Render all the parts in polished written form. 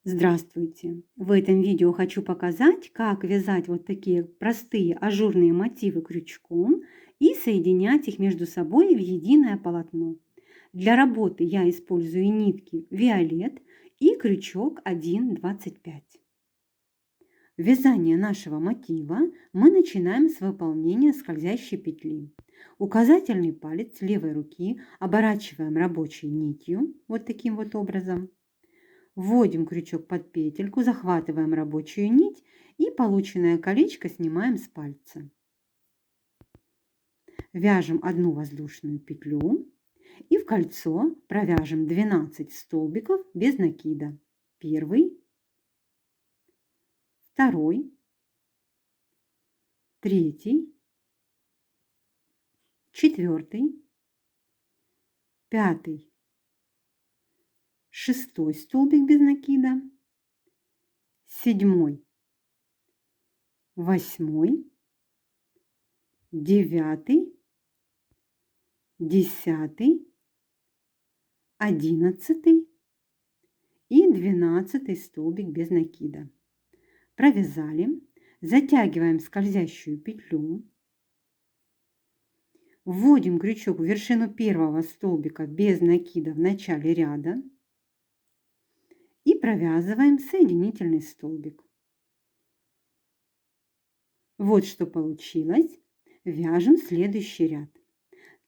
Здравствуйте! В этом видео хочу показать, как вязать вот такие простые ажурные мотивы крючком и соединять их между собой в единое полотно. Для работы я использую нитки Виолет и крючок 1,25. Вязание нашего мотива мы начинаем с выполнения скользящей петли. Указательный палец левой руки оборачиваем рабочей нитью вот таким вот образом. Вводим крючок под петельку, захватываем рабочую нить и полученное колечко снимаем с пальца. Вяжем одну воздушную петлю и в кольцо провяжем 12 столбиков без накида. Первый, второй, третий, четвертый, пятый, шестой столбик без накида, седьмой, восьмой, девятый, 10, 11 и 12 столбик без накида. Провязали, затягиваем скользящую петлю, вводим крючок в вершину первого столбика без накида в начале ряда и провязываем соединительный столбик. Вот что получилось. Вяжем следующий ряд.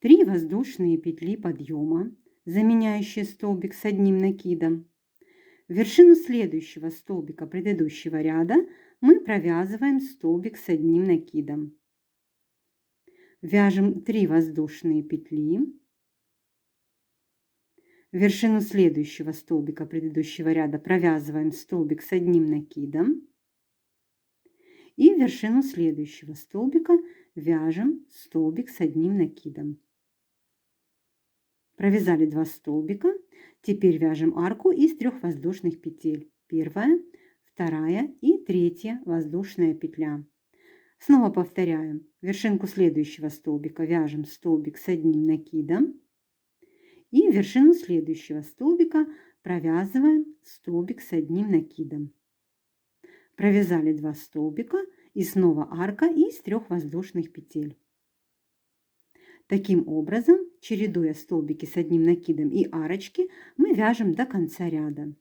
3 воздушные петли подъема, заменяющие столбик с одним накидом. В вершину следующего столбика предыдущего ряда мы провязываем столбик с одним накидом. Вяжем 3 воздушные петли. В вершину следующего столбика предыдущего ряда провязываем столбик с одним накидом. И в вершину следующего столбика вяжем столбик с одним накидом. Провязали 2 столбика. Теперь вяжем арку из 3 воздушных петель. Первая, вторая и третья воздушная петля. Снова повторяем. В вершинку следующего столбика вяжем столбик с одним накидом. И в вершину следующего столбика провязываем столбик с одним накидом. Провязали 2 столбика и снова арка из 3 воздушных петель. Таким образом, чередуя столбики с одним накидом и арочки, мы вяжем до конца ряда.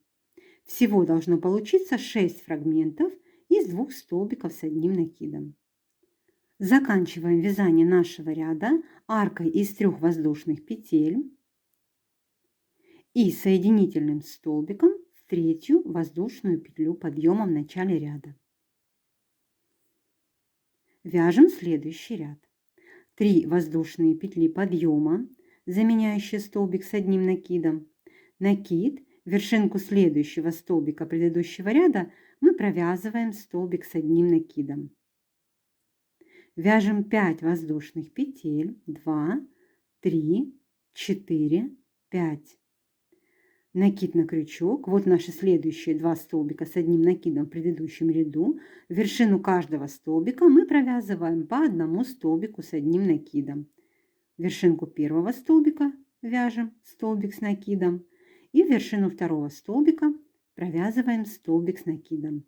Всего должно получиться 6 фрагментов из 2 столбиков с одним накидом. Заканчиваем вязание нашего ряда аркой из 3 воздушных петель и соединительным столбиком в третью воздушную петлю подъема в начале ряда. Вяжем следующий ряд. 3 воздушные петли подъема, заменяющие столбик с одним накидом. Накид, вершинку следующего столбика предыдущего ряда мы провязываем столбик с одним накидом. Вяжем 5 воздушных петель, 2, 3, 4, 5. Накид на крючок. Вот наши следующие 2 столбика с одним накидом в предыдущем ряду. В вершину каждого столбика мы провязываем по одному столбику с одним накидом. В вершинку первого столбика вяжем столбик с накидом. И в вершину второго столбика провязываем столбик с накидом.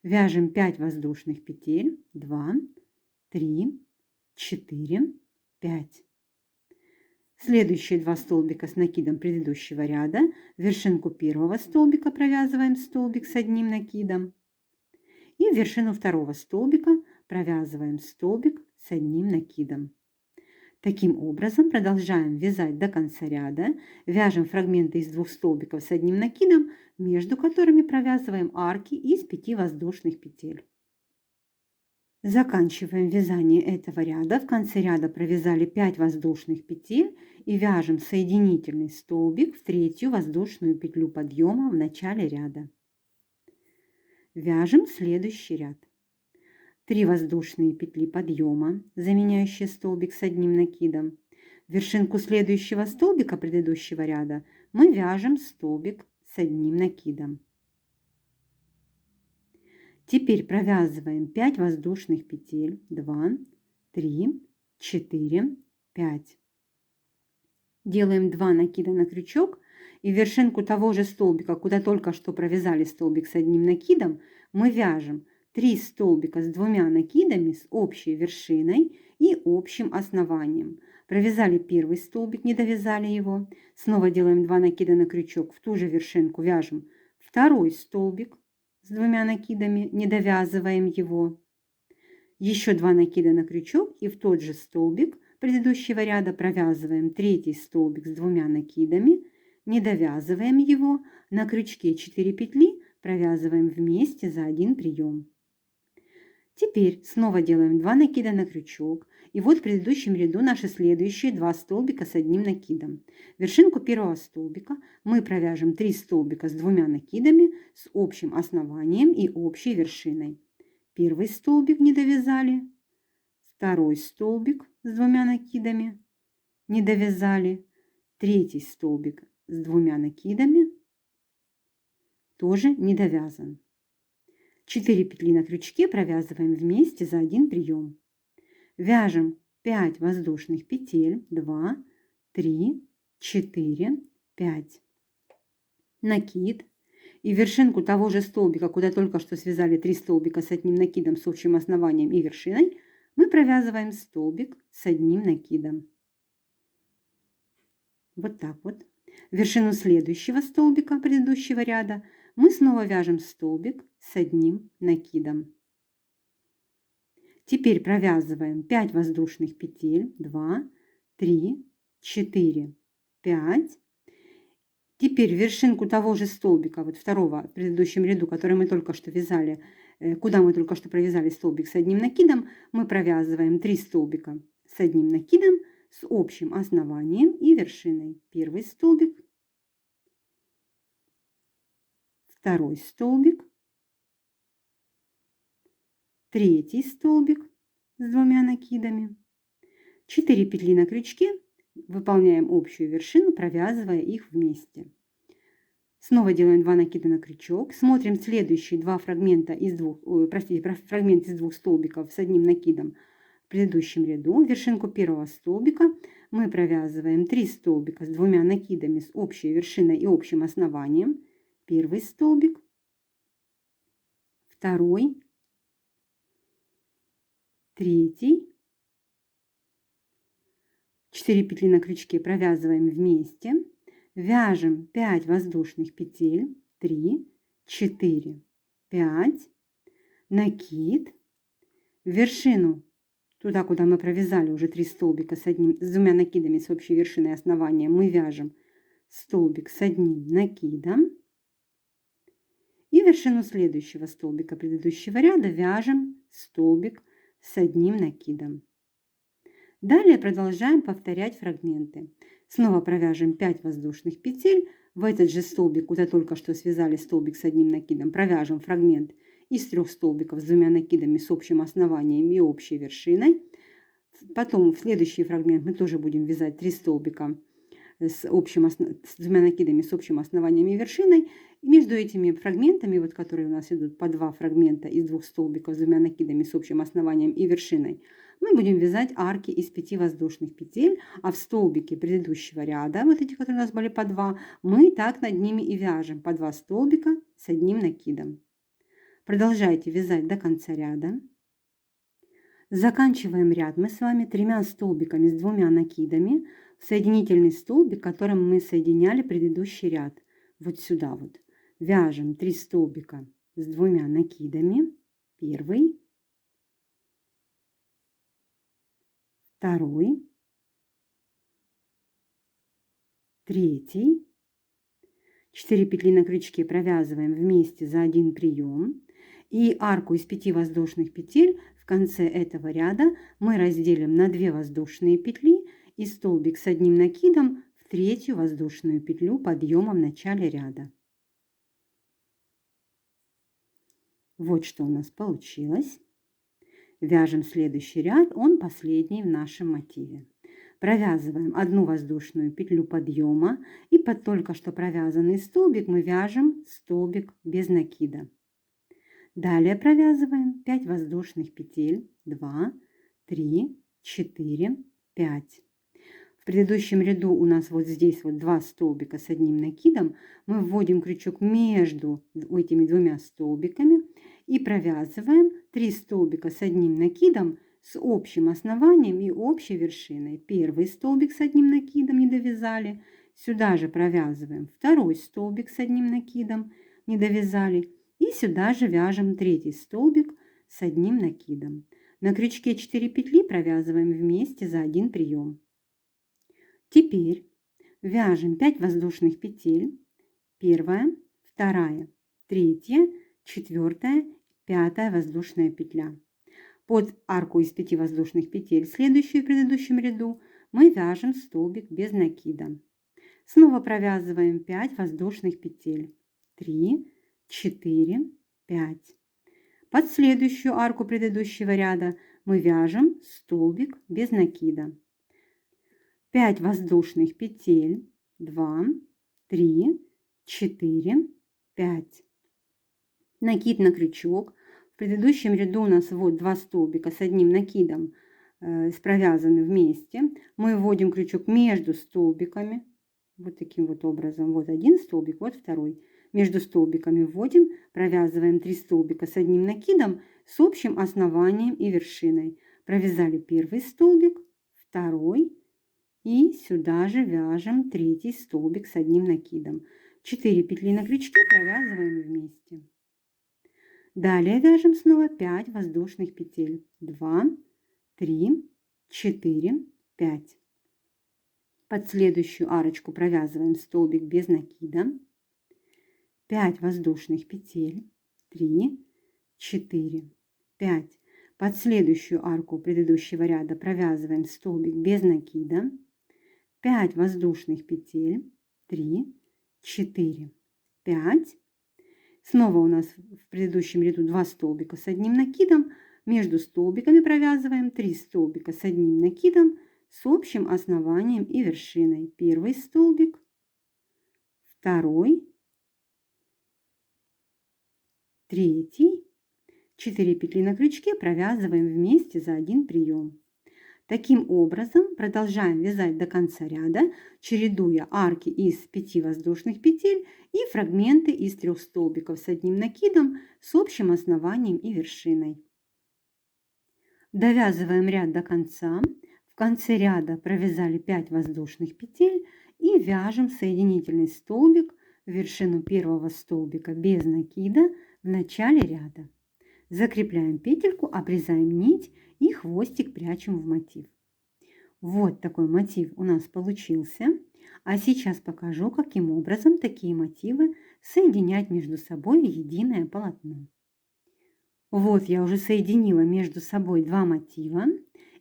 Вяжем 5 воздушных петель, 2, 3, 4, 5. Следующие 2 столбика с накидом предыдущего ряда, в вершинку первого столбика провязываем столбик с одним накидом. И в вершину второго столбика провязываем столбик с одним накидом. Таким образом продолжаем вязать до конца ряда, вяжем фрагменты из 2 столбиков с одним накидом, между которыми провязываем арки из 5 воздушных петель. Заканчиваем вязание этого ряда. В конце ряда провязали 5 воздушных петель и вяжем соединительный столбик в третью воздушную петлю подъема в начале ряда. Вяжем следующий ряд. 3 воздушные петли подъема, заменяющие столбик с одним накидом. В вершинку следующего столбика предыдущего ряда мы вяжем столбик с одним накидом. Теперь провязываем 5 воздушных петель, 2, 3, 4, 5. Делаем 2 накида на крючок, И вершинку того же столбика, куда только что провязали столбик с одним накидом, мы вяжем 3 столбика с 2 накидами с общей вершиной и общим основанием. Провязали первый столбик, не довязали его. Снова делаем 2 накида на крючок, в ту же вершинку вяжем второй столбик с 2 накидами, не довязываем его. Еще 2 накида на крючок и в тот же столбик предыдущего ряда провязываем третий столбик с 2 накидами, не довязываем его, на крючке 4 петли провязываем вместе за один прием. Теперь снова делаем 2 накида на крючок. И вот в предыдущем ряду наши следующие 2 столбика с одним накидом. Вершинку первого столбика мы провяжем 3 столбика с 2 накидами с общим основанием и общей вершиной. Первый столбик не довязали, второй столбик с 2 накидами не довязали, третий столбик с 2 накидами тоже не довязан. 4 петли на крючке провязываем вместе за один прием. Вяжем 5 воздушных петель, 2, 3, 4, 5. Накид. И вершинку того же столбика, куда только что связали 3 столбика с одним накидом с общим основанием и вершиной, мы провязываем столбик с одним накидом. Вот так вот. Вершину следующего столбика предыдущего ряда мы снова вяжем столбик с одним накидом. Теперь провязываем 5 воздушных петель, 2, 3, 4, 5. Теперь вершинку того же столбика, вот второго в предыдущем ряду, который мы только что вязали, куда мы только что провязали столбик с одним накидом, мы провязываем 3 столбика с одним накидом с общим основанием и вершиной. Первый столбик, второй столбик, третий столбик с 2 накидами, 4 петли на крючке, выполняем общую вершину, провязывая их вместе. Снова делаем 2 накида на крючок, смотрим следующие два фрагмента из двух, фрагмент из 2 столбиков с одним накидом в предыдущем ряду. Вершинку первого столбика мы провязываем 3 столбика с 2 накидами с общей вершиной и общим основанием. Первый столбик, второй, третий, 4 петли на крючке провязываем вместе, вяжем 5 воздушных петель, 3, 4, 5, накид, вершину туда, куда мы провязали уже 3 столбика с 2 накидами с общей вершиной и основанием, мы вяжем столбик с одним накидом. И вершину следующего столбика предыдущего ряда вяжем столбик с одним накидом. Далее продолжаем повторять фрагменты. Снова провяжем 5 воздушных петель. В этот же столбик, куда только что связали столбик с одним накидом, провяжем фрагмент из 3 столбиков с 2 накидами с общим основанием и общей вершиной. Потом в следующий фрагмент мы тоже будем вязать 3 столбика с 2 накидами с общим основанием и вершиной. И между этими фрагментами, вот, которые у нас идут по 2 фрагмента из 2 столбиков с 2 накидами с общим основанием и вершиной, мы будем вязать арки из 5 воздушных петель, а в столбике предыдущего ряда, вот эти, которые у нас были по 2, мы так над ними и вяжем по 2 столбика с одним накидом. Продолжайте вязать до конца ряда. Заканчиваем ряд мы с вами 3 столбиками с 2 накидами в соединительный столбик, которым мы соединяли предыдущий ряд. Вот сюда вот. Вяжем 3 столбика с 2 накидами. Первый, второй, третий. 4 петли на крючке провязываем вместе за один прием. И арку из 5 воздушных петель в конце этого ряда мы разделим на 2 воздушные петли и столбик с одним накидом в третью воздушную петлю подъема в начале ряда. Вот что у нас получилось. Вяжем следующий ряд, он последний в нашем мотиве. Провязываем 1 воздушную петлю подъема и под только что провязанный столбик мы вяжем столбик без накида. Далее провязываем 5 воздушных петель, 2, 3, 4, 5. В предыдущем ряду у нас вот здесь вот 2 столбика с одним накидом. Мы вводим крючок между этими двумя столбиками и провязываем 3 столбика с одним накидом с общим основанием и общей вершиной. Первый столбик с одним накидом не довязали. Сюда же провязываем второй столбик с одним накидом, не довязали. И сюда же вяжем третий столбик с одним накидом. На крючке 4 петли провязываем вместе за один прием. Теперь вяжем 5 воздушных петель. Первая, вторая, третья, четвертая, пятая воздушная петля. Под арку из 5 воздушных петель, следующую в предыдущем ряду, мы вяжем столбик без накида. Снова провязываем 5 воздушных петель. 3, 4, 5. Под следующую арку предыдущего ряда мы вяжем столбик без накида. 5 воздушных петель. 2, 3, 4, 5. Накид на крючок. В предыдущем ряду у нас вот 2 столбика с одним накидом провязаны вместе. Мы вводим крючок между столбиками. Вот таким вот образом. Вот один столбик, вот второй. Между столбиками вводим, провязываем 3 столбика с одним накидом с общим основанием и вершиной. Провязали первый столбик, второй и сюда же вяжем третий столбик с одним накидом. 4 петли на крючке провязываем вместе. Далее вяжем снова 5 воздушных петель. 2, 3, 4, 5. Под следующую арочку провязываем столбик без накида. 5 воздушных петель. 3, 4, 5. Под следующую арку предыдущего ряда провязываем столбик без накида. 5 воздушных петель. 3, 4, 5. Снова у нас в предыдущем ряду 2 столбика с одним накидом. Между столбиками провязываем 3 столбика с одним накидом с общим основанием и вершиной. Первый столбик, второй, третий. 4 петли на крючке провязываем вместе за один прием. Таким образом продолжаем вязать до конца ряда, чередуя арки из 5 воздушных петель и фрагменты из 3 столбиков с одним накидом с общим основанием и вершиной. Довязываем ряд до конца. В конце ряда провязали 5 воздушных петель и вяжем соединительный столбик в вершину первого столбика без накида в начале ряда. Закрепляем петельку, обрезаем нить и хвостик прячем в мотив. Вот такой мотив у нас получился. А сейчас покажу, каким образом такие мотивы соединять между собой в единое полотно. Вот я уже соединила между собой 2 мотива.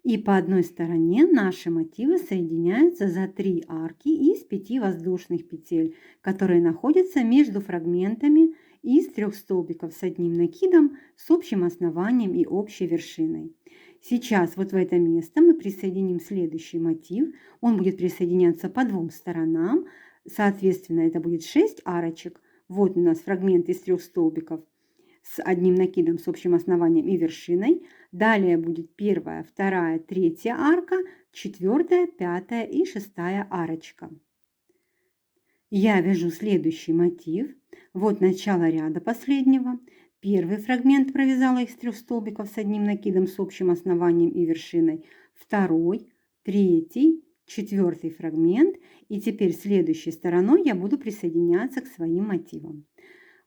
И по одной стороне наши мотивы соединяются за 3 арки из 5 воздушных петель, которые находятся между фрагментами из 3 столбиков с одним накидом с общим основанием и общей вершиной. Сейчас вот в это место мы присоединим следующий мотив. Он будет присоединяться по 2 сторонам. Соответственно, это будет 6 арочек. Вот у нас фрагмент из 3 столбиков с одним накидом с общим основанием и вершиной. Далее будет первая, вторая, третья арка, четвертая, пятая и шестая арочка. Я вяжу следующий мотив. Вот начало ряда последнего. Первый фрагмент провязала из 3 столбиков с одним накидом с общим основанием и вершиной. Второй, третий, четвертый фрагмент. И теперь следующей стороной я буду присоединяться к своим мотивам.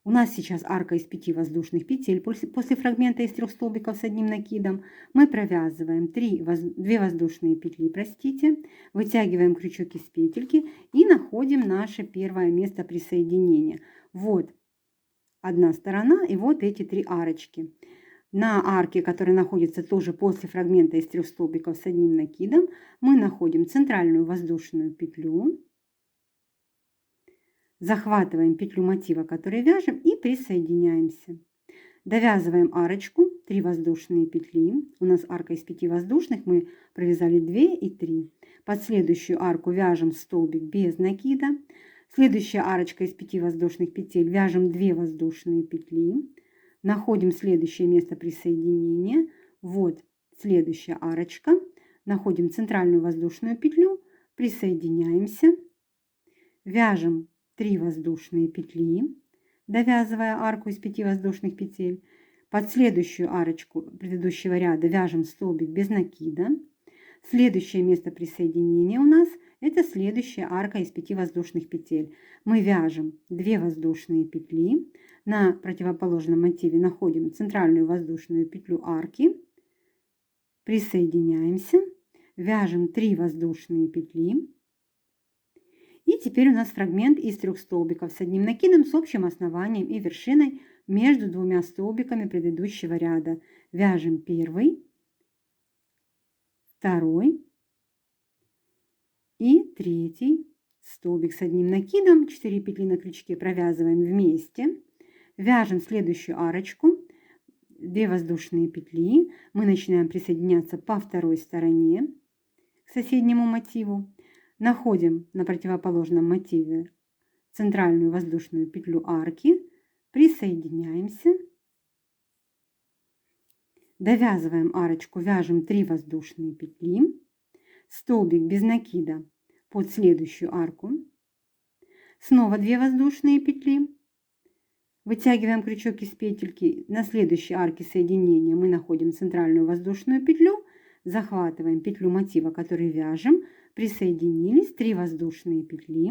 У нас сейчас арка из 5 воздушных петель. После фрагмента из 3 столбиков с одним накидом мы провязываем 2 воздушные петли, вытягиваем крючок из петельки и находим наше первое место присоединения. Вот одна сторона и вот эти 3 арочки. На арке, которая находится тоже после фрагмента из 3 столбиков с одним накидом, мы находим центральную воздушную петлю. Захватываем петлю мотива, который вяжем, и присоединяемся. Довязываем арочку, 3 воздушные петли. У нас арка из 5 воздушных, мы провязали 2 и 3. Под следующую арку вяжем столбик без накида. Следующая арочка из 5 воздушных петель, вяжем 2 воздушные петли. Находим следующее место присоединения. Вот следующая арочка. Находим центральную воздушную петлю, присоединяемся, вяжем 3 воздушные петли, довязывая арку из 5 воздушных петель. Под следующую арочку предыдущего ряда вяжем столбик без накида. Следующее место присоединения у нас это следующая арка из 5 воздушных петель. Мы вяжем 2 воздушные петли. На противоположном мотиве находим центральную воздушную петлю арки. Присоединяемся, вяжем 3 воздушные петли. И теперь у нас фрагмент из 3 столбиков с одним накидом с общим основанием и вершиной между двумя столбиками предыдущего ряда. Вяжем первый, второй и третий столбик с одним накидом. 4 петли на крючке провязываем вместе. Вяжем следующую арочку, 2 воздушные петли. Мы начинаем присоединяться по второй стороне к соседнему мотиву. Находим на противоположном мотиве центральную воздушную петлю арки, присоединяемся, довязываем арочку, вяжем 3 воздушные петли, столбик без накида под следующую арку, снова 2 воздушные петли, вытягиваем крючок из петельки, на следующей арке соединения мы находим центральную воздушную петлю, захватываем петлю мотива, который вяжем, присоединились, 3 воздушные петли.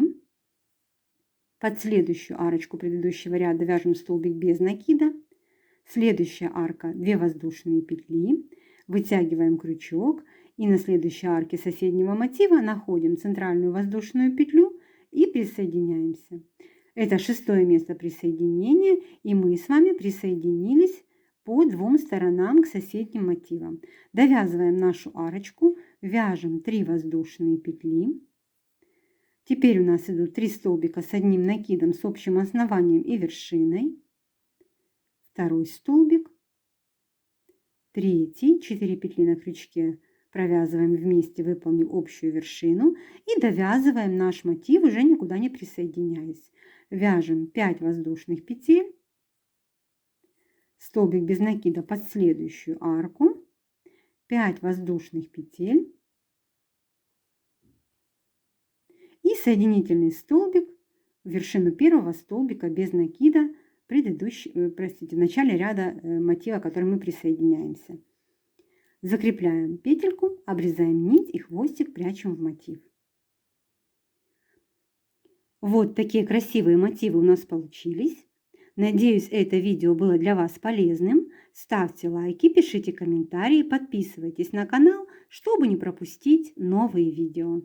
Под следующую арочку предыдущего ряда вяжем столбик без накида. Следующая арка 2 воздушные петли. Вытягиваем крючок и на следующей арке соседнего мотива находим центральную воздушную петлю и присоединяемся. Это 6-е место присоединения, и мы с вами присоединились по 2 сторонам к соседним мотивам. Довязываем нашу арочку, вяжем 3 воздушные петли. Теперь у нас идут 3 столбика с одним накидом с общим основанием и вершиной. Второй столбик, третий, 4 петли на крючке провязываем вместе, выполнив общую вершину, и довязываем наш мотив, уже никуда не присоединяясь. Вяжем 5 воздушных петель, столбик без накида под следующую арку, 5 воздушных петель и соединительный столбик в вершину первого столбика без накида в начале ряда мотива, к которому мы присоединяемся. Закрепляем петельку, обрезаем нить и хвостик прячем в мотив. Вот такие красивые мотивы у нас получились. Надеюсь, это видео было для вас полезным. Ставьте лайки, пишите комментарии, подписывайтесь на канал, чтобы не пропустить новые видео.